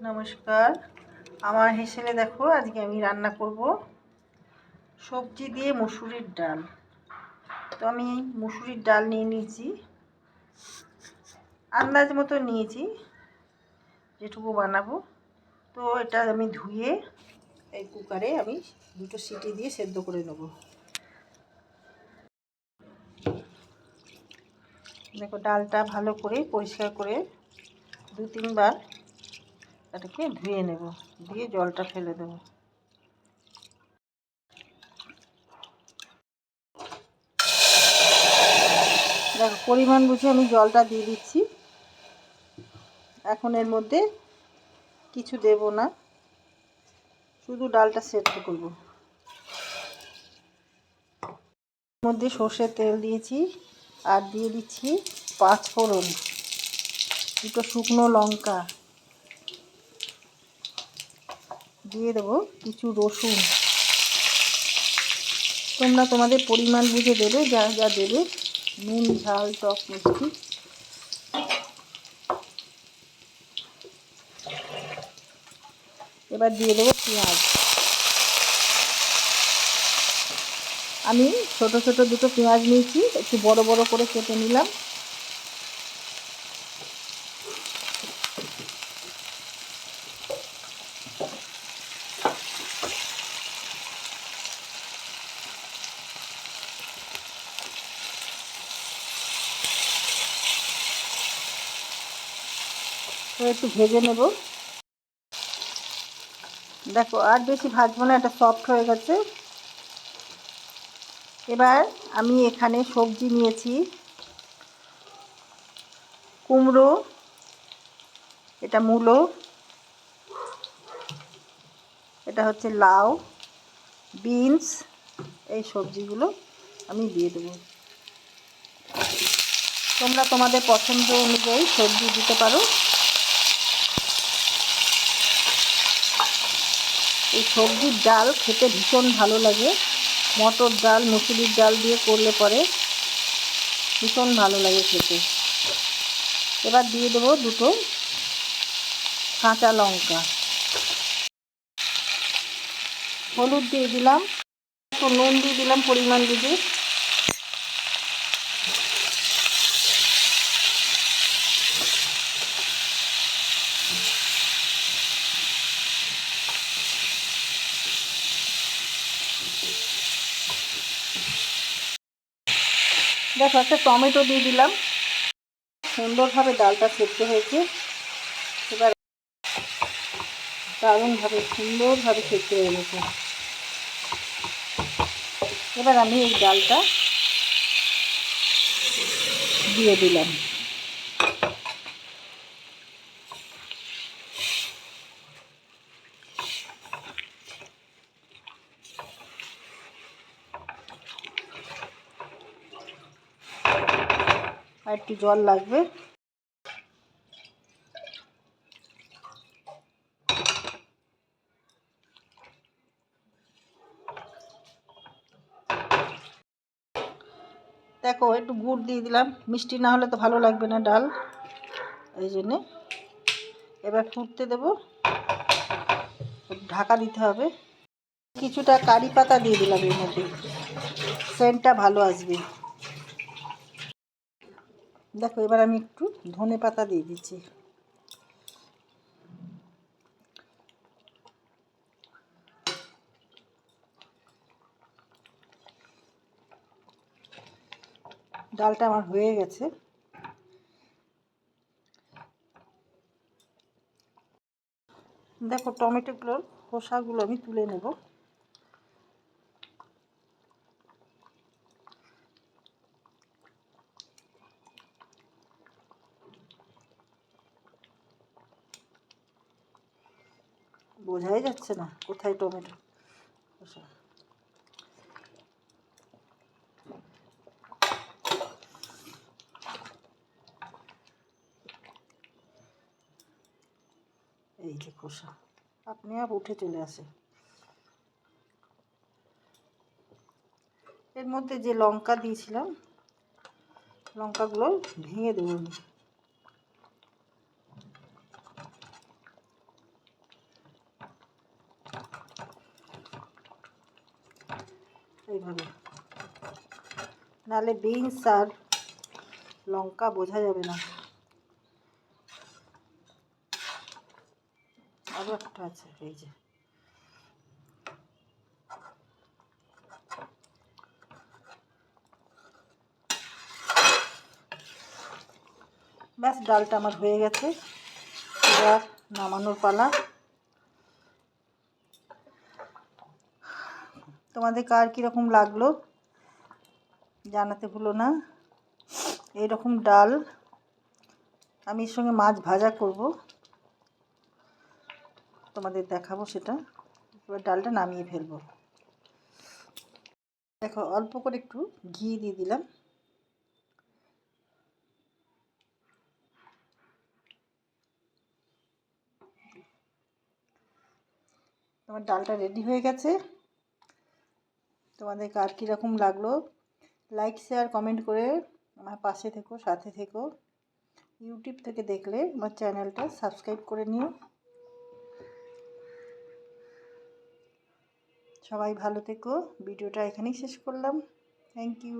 নমস্কার। আমার হেসেলে দেখো, আজকে আমি রান্না করব সবজি দিয়ে মুসুরির ডাল। তো আমি মুসুরির ডাল নিয়ে নিয়েছি, আন্দাজ মতো নিয়েছি যেটুকু বানাবো। তো এটা আমি ধুয়ে এই কুকারে আমি 2টো সিটি দিয়ে সেদ্ধ করে নেব। দেখো, ডালটা ভালো করে পরিষ্কার করে 2-3 বার এটাকে ধুয়ে নেব, দিয়ে জলটা ফেলে দেবো। দেখো, পরিমাণ বুঝে আমি জলটা দিয়ে দিচ্ছি। এখন এর মধ্যে কিছু দেব না, শুধু ডালটা সেদ্ধ করব। এর মধ্যে সর্ষের তেল দিয়েছি, আর দিয়ে দিচ্ছি 5 ফোড়ন, 2টো শুকনো লঙ্কা, দিয়ে দেবো কিছু রসুন। তোমরা তোমাদের পরিমাণ বুঝে দেবে, যা যা দেবে, নুন, ঝাল, টক, মিষ্টি। এবার দিয়ে দেবো পেঁয়াজ। আমি ছোট ছোট 2টো পেঁয়াজ নিয়েছি, একটু বড় বড় করে কেটে নিলাম। তো একটু ভেজে নেব। দেখো, আর বেশি ভাজবো না, এটা সফট হয়ে গেছে। এবার আমি এখানে সবজি নিয়েছি, কুমড়ো, এটা মূলো, এটা হচ্ছে লাউ, বিনস। এই সবজিগুলো আমি দিয়ে দেবো। তোমরা তোমাদের পছন্দ অনুযায়ী সবজি দিতে পারো। এই সবজির ডাল খেতে ভীষণ ভালো লাগে। মটর ডাল, মুসুরির ডাল দিয়ে করলে পরে ভীষণ ভালো লাগে খেতে। এবার দিয়ে দেবো 2টো কাঁচা লঙ্কা, হলুদ দিয়ে দিলাম, একটু নুন দিয়ে দিলাম পরিমাণ বুঝে। দেখো, একটা টমেটো দিয়ে দিলাম। সুন্দরভাবে ডালটা সেদ্ধ হয়েছে। এবার দারুণভাবে সুন্দরভাবে সেদ্ধ হয়ে গেছে। এবার আমি এই ডালটা দিয়ে দিলাম। আর একটু জল লাগবে। দেখো, একটু গুড় দিয়ে দিলাম, মিষ্টি না হলে তো ভালো লাগবে না ডাল, এই জন্যে। এবার ফুটতে দেবো, ঢাকা দিতে হবে। কিছুটা কারি পাতা দিয়ে দিলাম এর মধ্যে, সেন্টটা ভালো আসবে। দেখো, এবার আমি একটু ধনে পাতা দিয়ে দিচ্ছি। ডালটা আমার হয়ে গেছে। দেখো, টমেটোগুলোর খোসাগুলো আমি তুলে নেব। বোঝাই যাচ্ছে না কোথায় টমেটো খোসা। এই যে খোসা, আপনি উঠে চলে আসে। এর মধ্যে যে লঙ্কা দিয়েছিলাম, লঙ্কাগুলো ভেঙে দেবো আমি। এইভাবে, নাহলে বিনস আর লঙ্কা বোঝা যাবে না। আরও একটা আছে, এই যে ব্যাস, ডালটা আমার হয়ে গেছে। এবার নামানোর পালা। তোমাদের কার কীরকম লাগলো জানাতে ভুলো না। এইরকম ডাল আমি এর সঙ্গে মাছ ভাজা করব, তোমাদের দেখাবো সেটা। এবার ডালটা নামিয়ে ফেলবো। দেখো, অল্প করে একটু ঘি দিয়ে দিলাম। তোমার ডালটা রেডি হয়ে গেছে। তোমাদের কার কীরকম লাগলো লাইক শেয়ার কমেন্ট করে আমার পাশে থেকো, সাথে থেকো। ইউটিউব থেকে দেখলে আমার চ্যানেলটা সাবস্ক্রাইব করে নিও। সবাই ভালো থেকো। ভিডিওটা এখানেই শেষ করলাম। Thank you.